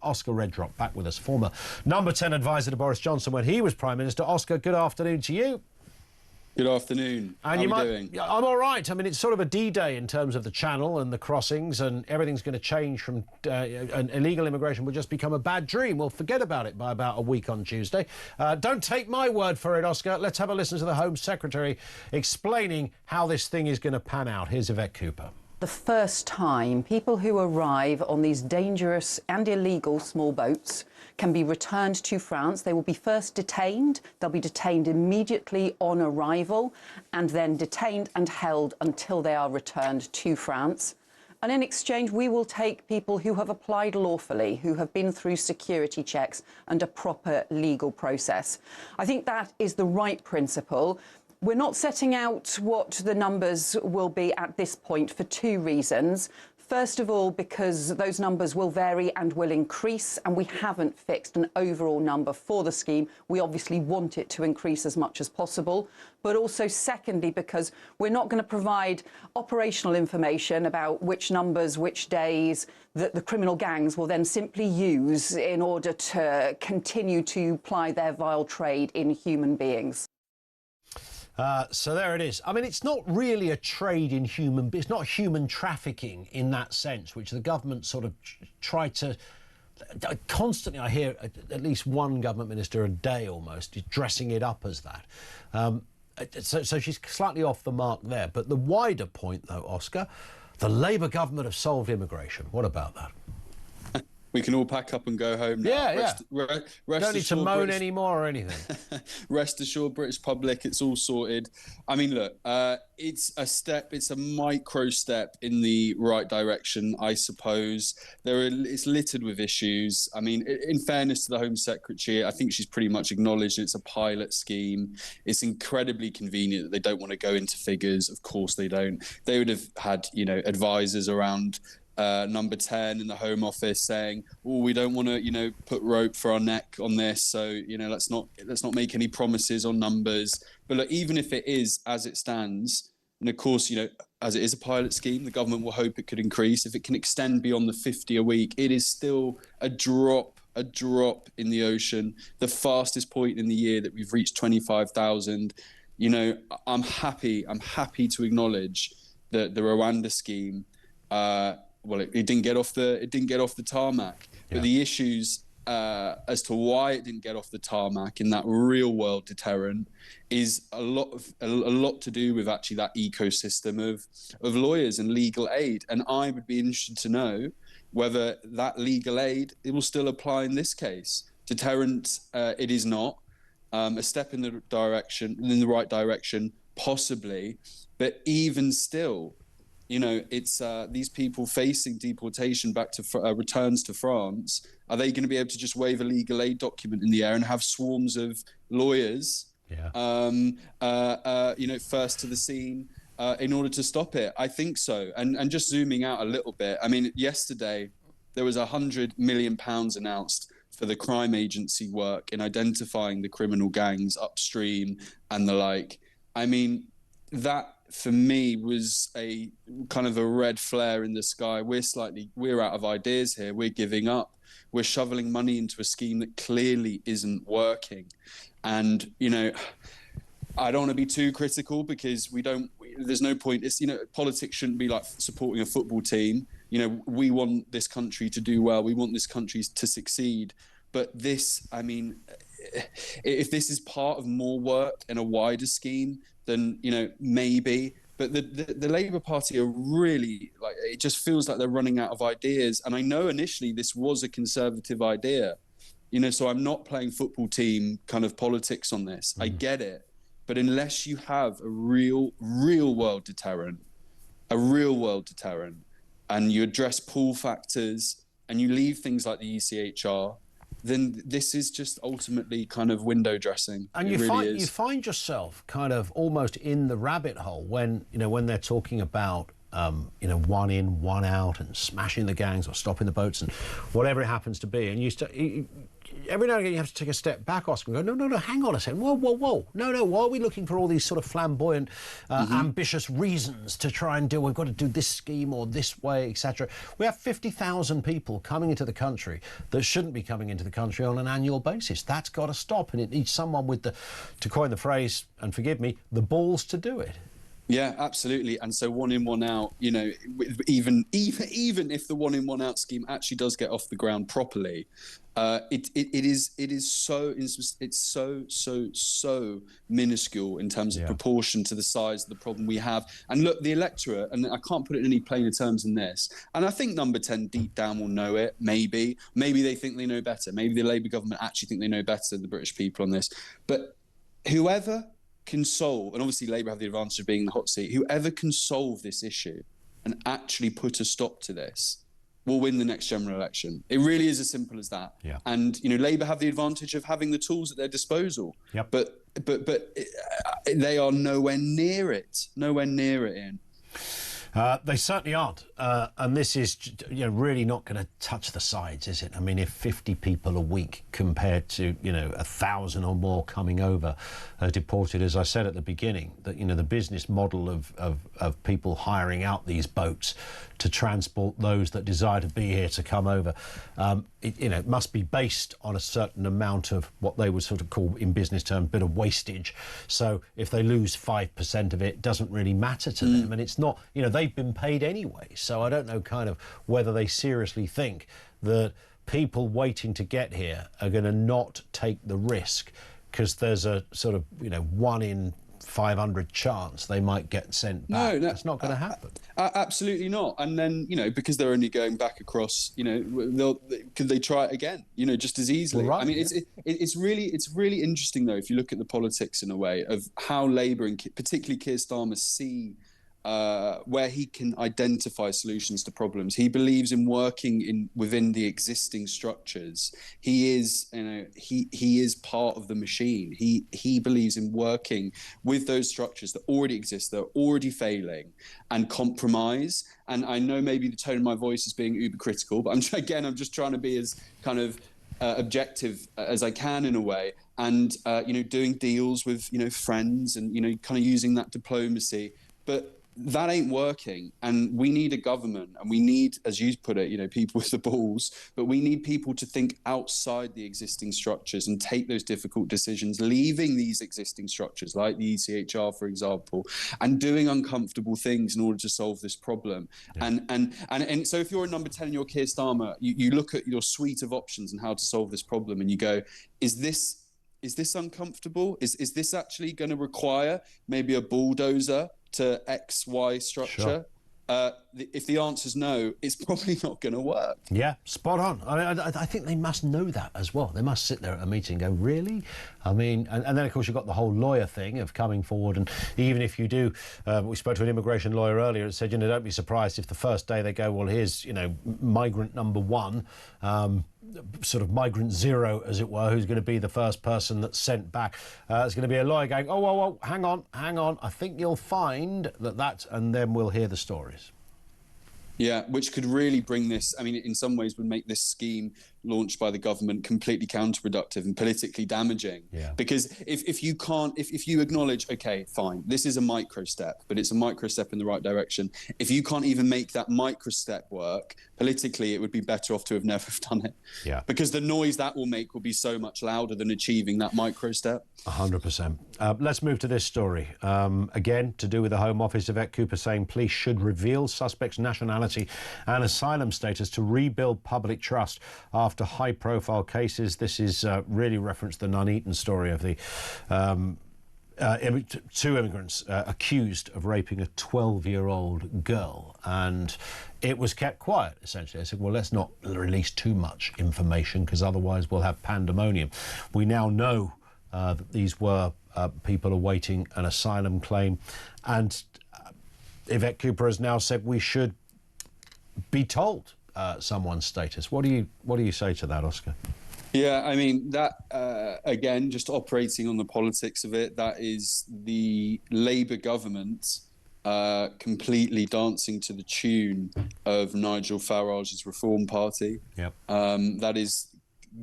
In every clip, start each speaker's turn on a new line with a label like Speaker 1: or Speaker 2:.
Speaker 1: Oscar Reddrop, back with us, former number 10 advisor to Boris Johnson when he was Prime Minister. Oscar, good afternoon to you.
Speaker 2: Good afternoon.
Speaker 1: And
Speaker 2: How are you doing?
Speaker 1: I'm all right. I mean, it's sort of a D-Day in terms of the Channel and the crossings, and everything's going to change from and illegal immigration will just become a bad dream. We'll forget about it by about a week on Tuesday. Don't take my word for it, Oscar. Let's have a listen to the Home Secretary explaining how this thing is going to pan out. Here's Yvette Cooper.
Speaker 3: The first time people who arrive on these dangerous and illegal small boats can be returned to France. They will be first detained. They'll be detained immediately on arrival and then detained and held until they are returned to France. And in exchange, we will take people who have applied lawfully, who have been through security checks and a proper legal process. I think that is the right principle. We're not setting out what the numbers will be at this point for two reasons. First of all, because those numbers will vary and will increase, and we haven't fixed an overall number for the scheme. We obviously want it to increase as much as possible. But also, secondly, because we're not going to provide operational information about which numbers, which days that the criminal gangs will then simply use in order to continue to ply their vile trade in human beings.
Speaker 1: So there it is. I mean, it's not really a trade in it's not human trafficking in that sense, which the government sort of tried to... Constantly, I hear at least one government minister a day almost dressing it up as that. So she's slightly off the mark there. But the wider point, though, Oscar, the Labour government have solved immigration. What about that?
Speaker 2: We can all pack up and go home now.
Speaker 1: Yeah,
Speaker 2: Rest
Speaker 1: don't need to moan anymore or anything.
Speaker 2: Rest assured, British public, it's all sorted. I mean, look, it's a micro step in the right direction, I suppose. It's littered with issues. I mean, in fairness to the Home Secretary, I think she's pretty much acknowledged it's a pilot scheme. It's incredibly convenient that they don't want to go into figures. Of course they don't. They would have had, advisors around number 10 in the Home Office saying, "Oh, we don't want to, put rope for our neck on this. So, let's not make any promises on numbers." But look, even if it is as it stands, and of course, as it is a pilot scheme, the government will hope it could increase. If it can extend beyond the 50 a week, it is still a drop in the ocean. The fastest point in the year that we've reached 25,000. I'm happy to acknowledge that the Rwanda scheme. It didn't get off the tarmac. Yeah. But the issues as to why it didn't get off the tarmac in that real world deterrent is a lot to do with actually that ecosystem of lawyers and legal aid. And I would be interested to know whether that legal aid it will still apply in this case. Deterrent, it is not. A step in the right direction, possibly, but even still. It's these people facing deportation back to returns to France. Are they going to be able to just wave a legal aid document in the air and have swarms of lawyers, first to the scene in order to stop it? I think so. And just zooming out a little bit, I mean, yesterday there was £100 million announced for the crime agency work in identifying the criminal gangs upstream and the like. I mean, that for me was a kind of a red flare in the sky. We're out of ideas here. We're giving up. We're shoveling money into a scheme that clearly isn't working. And, I don't want to be too critical because there's no point. It's, politics shouldn't be like supporting a football team. We want this country to do well. We want this country to succeed. But this, I mean, if this is part of more work and a wider scheme, then, maybe. But the Labour Party are really, it just feels like they're running out of ideas. And I know initially this was a Conservative idea, so I'm not playing football team kind of politics on this. I get it. But unless you have a real world deterrent, and you address pull factors and you leave things like the ECHR, then this is just ultimately kind of window dressing.
Speaker 1: And you find yourself kind of almost in the rabbit hole when they're talking about you know, one in, one out, and smashing the gangs or stopping the boats and whatever it happens to be. And every now and again you have to take a step back, Oscar, and go, no, hang on a second, whoa, no, why are we looking for all these sort of flamboyant, ambitious reasons to try and we've got to do this scheme or this way, etc. We have 50,000 people coming into the country that shouldn't be coming into the country on an annual basis. That's got to stop, and it needs someone with to coin the phrase, and forgive me, the balls to do it.
Speaker 2: Yeah, absolutely. And so one in, one out, you know, even if the one in, one out scheme actually does get off the ground properly, it's so minuscule in terms of proportion to the size of the problem we have. And look, the electorate, and I can't put it in any plainer terms than this, and I think number 10 deep down will know it, maybe they think they know better. Maybe the Labour government actually think they know better than the British people on this. But whoever can solve, and obviously Labour have the advantage of being in the hot seat, whoever can solve this issue and actually put a stop to this will win the next general election. It really is as simple as that.
Speaker 1: Yeah.
Speaker 2: And, you know, Labour have the advantage of having the tools at their disposal.
Speaker 1: Yep.
Speaker 2: But they are nowhere near it, Ian.
Speaker 1: They certainly aren't, and this is, you know, really not going to touch the sides, is it? I mean, if 50 people a week compared to, you know, 1,000 or more coming over are deported, as I said at the beginning, that, you know, the business model of people hiring out these boats to transport those that desire to be here to come over, it must be based on a certain amount of what they would sort of call in business terms a bit of wastage. So if they lose 5% of it doesn't really matter to them, and it's not, you know, they've been paid anyway. So I don't know kind of whether they seriously think that people waiting to get here are going to not take the risk because there's a sort of, you know, 1 in 500 chance they might get sent back. No, that's not going to happen.
Speaker 2: Absolutely not. And then, you know, because they're only going back across, you know, could they try it again? You know, just as easily.
Speaker 1: Well, right,
Speaker 2: I mean, it's really interesting though, if you look at the politics in a way of how Labour and particularly Keir Starmer see where he can identify solutions to problems. He believes in working within the existing structures. He is, you know, he is part of the machine. He believes in working with those structures that already exist, that are already failing, and compromise. And I know maybe the tone of my voice is being uber critical, but I'm just trying to be as kind of objective as I can in a way. And you know, doing deals with, you know, friends and, you know, kind of using that diplomacy. But that ain't working, and we need a government, and we need, as you put it, you know, people with the balls, but we need people to think outside the existing structures and take those difficult decisions, leaving these existing structures like the ECHR, for example, and doing uncomfortable things in order to solve this problem. Yeah. And so if you're a number 10 and you're Keir Starmer, you look at your suite of options and how to solve this problem, and you go, is this uncomfortable? Is this actually going to require maybe a bulldozer to XY structure? Sure. If the answer's no, it's probably not going to work.
Speaker 1: Yeah, spot on. I think they must know that as well. They must sit there at a meeting and go, really? I mean, and then, of course, you've got the whole lawyer thing of coming forward. And even if you do, we spoke to an immigration lawyer earlier and said, you know, don't be surprised if the first day they go, well, here's, you know, migrant number 1, sort of migrant 0, as it were, who's going to be the first person that's sent back. It's going to be a lawyer going, oh, whoa, hang on. I think you'll find that, and then we'll hear the stories.
Speaker 2: Yeah, which could really bring this, I mean, in some ways would make this scheme launched by the government completely counterproductive and politically damaging.
Speaker 1: Yeah.
Speaker 2: Because if you acknowledge, okay, fine, this is a micro step, but it's a micro step in the right direction. If you can't even make that micro step work, politically, it would be better off to have never done it.
Speaker 1: Yeah.
Speaker 2: Because the noise that will make will be so much louder than achieving that micro step.
Speaker 1: 100%. Let's move to this story. Again, to do with the Home Office, Yvette Cooper saying police should reveal suspects' nationality and asylum status to rebuild public trust after high-profile cases. This is really referenced the Nuneaton story of the 2 immigrants accused of raping a 12-year-old girl, and it was kept quiet, essentially. They said, well, let's not release too much information because otherwise we'll have pandemonium. We now know that these were people awaiting an asylum claim, and Yvette Cooper has now said we should be told someone's status. What do you say to that, Oscar?
Speaker 2: Yeah, I mean, that, again, just operating on the politics of it, that is the Labour government completely dancing to the tune of Nigel Farage's Reform Party.
Speaker 1: Yep.
Speaker 2: That is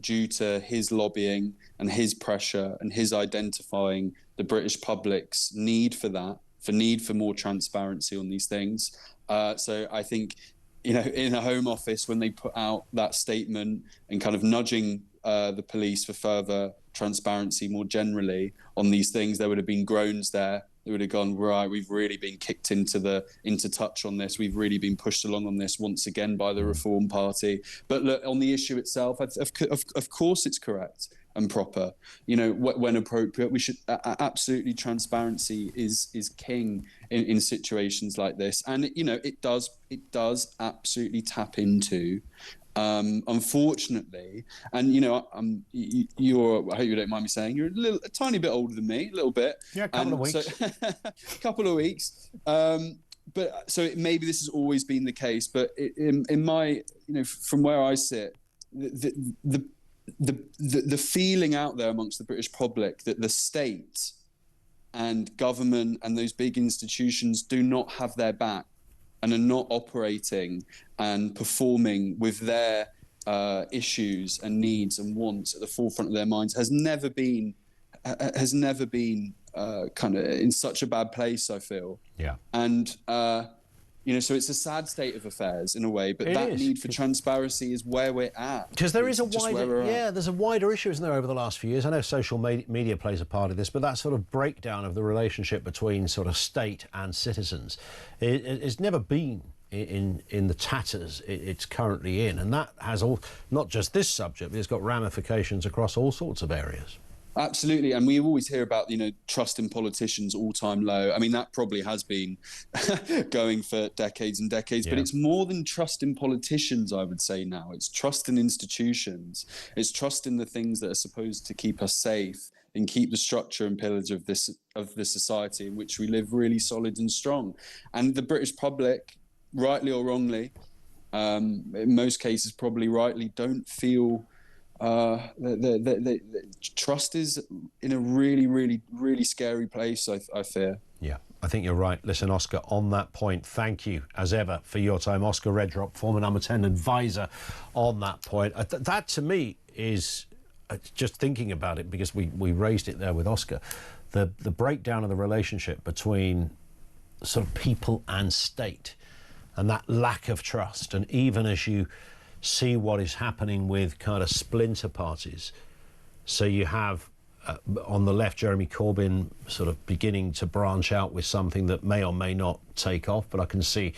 Speaker 2: due to his lobbying and his pressure and his identifying the British public's need for that, for more transparency on these things. So I think, in a Home Office, when they put out that statement and kind of nudging the police for further transparency more generally on these things, there would have been groans there. They would have gone, right, we've really been kicked into touch on this. We've really been pushed along on this once again by the Reform Party. But look, on the issue itself, of course it's correct and proper. When appropriate, we should absolutely, transparency is king in situations like this. And it does absolutely tap into, unfortunately, and I hope you don't mind me saying, you're a tiny bit older than me, a little bit.
Speaker 1: Yeah, a couple of weeks.
Speaker 2: Couple of weeks. But so maybe this has always been the case, but in my, from where I sit, the feeling out there amongst the British public that the state and government and those big institutions do not have their back and are not operating and performing with their issues and needs and wants at the forefront of their minds has never been kind of in such a bad place, I feel.
Speaker 1: Yeah.
Speaker 2: And so it's a sad state of affairs in a way, but that need for transparency is where we're at.
Speaker 1: Because there is there's a wider issue, isn't there, over the last few years? I know social media plays a part of this, but that sort of breakdown of the relationship between sort of state and citizens, it's never been in the tatters it's currently in, and that has not just this subject, but it's got ramifications across all sorts of areas.
Speaker 2: Absolutely. And we always hear about, trust in politicians all-time low. I mean, that probably has been going for decades and decades, but it's more than trust in politicians, I would say now. It's trust in institutions. It's trust in the things that are supposed to keep us safe and keep the structure and pillars of the society in which we live really solid and strong. And the British public, rightly or wrongly, in most cases probably rightly, don't feel... the trust is in a really, really, really scary place, I fear.
Speaker 1: Yeah, I think you're right. Listen, Oscar, on that point, thank you, as ever, for your time. Oscar Reddrop, former number 10 advisor on that point. That, to me, is, just thinking about it, because we raised it there with Oscar, the breakdown of the relationship between sort of people and state and that lack of trust. And even as you see what is happening with kind of splinter parties. So you have, on the left, Jeremy Corbyn sort of beginning to branch out with something that may or may not take off, but I can see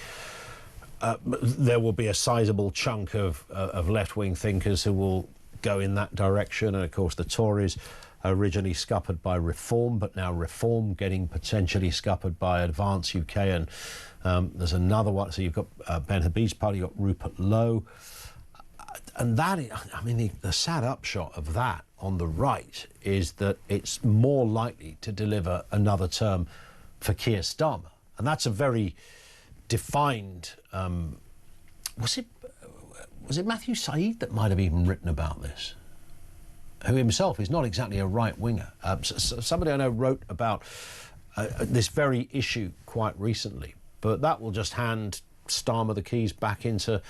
Speaker 1: there will be a sizable chunk of left-wing thinkers who will go in that direction. And, of course, the Tories, originally scuppered by Reform, but now Reform getting potentially scuppered by Advance UK. And there's another one. So you've got Ben Habib's party, you've got Rupert Lowe. And that, I mean, the sad upshot of that on the right is that it's more likely to deliver another term for Keir Starmer. And that's a very defined... was it Matthew Said that might have even written about this? Who himself is not exactly a right-winger. Somebody I know wrote about this very issue quite recently. But that will just hand Starmer the keys back into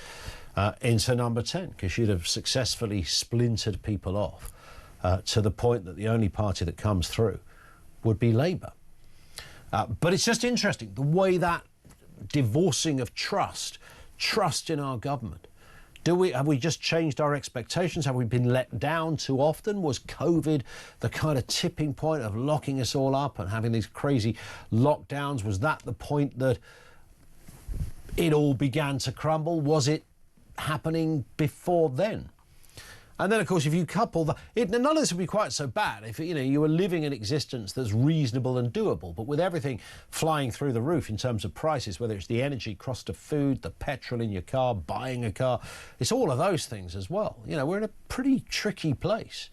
Speaker 1: number 10, because you'd have successfully splintered people off to the point that the only party that comes through would be Labour. But it's just interesting, the way that divorcing of trust in our government. Have we just changed our expectations? Have we been let down too often? Was COVID the kind of tipping point of locking us all up and having these crazy lockdowns? Was that the point that it all began to crumble? Was it happening before then? And then, of course, if you couple none of this would be quite so bad if you were living an existence that's reasonable and doable. But with everything flying through the roof in terms of prices, whether it's the energy cost of food, the petrol in your car, buying a car, it's all of those things as well. We're in a pretty tricky place.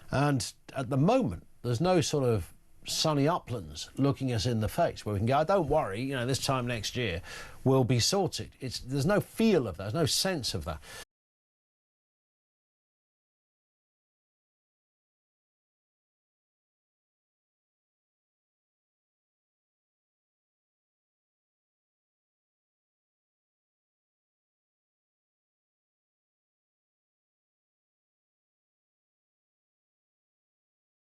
Speaker 1: And at the moment, there's no sort of sunny uplands looking us in the face where we can go, don't worry, this time next year we'll be sorted. There's no feel of that, there's no sense of that.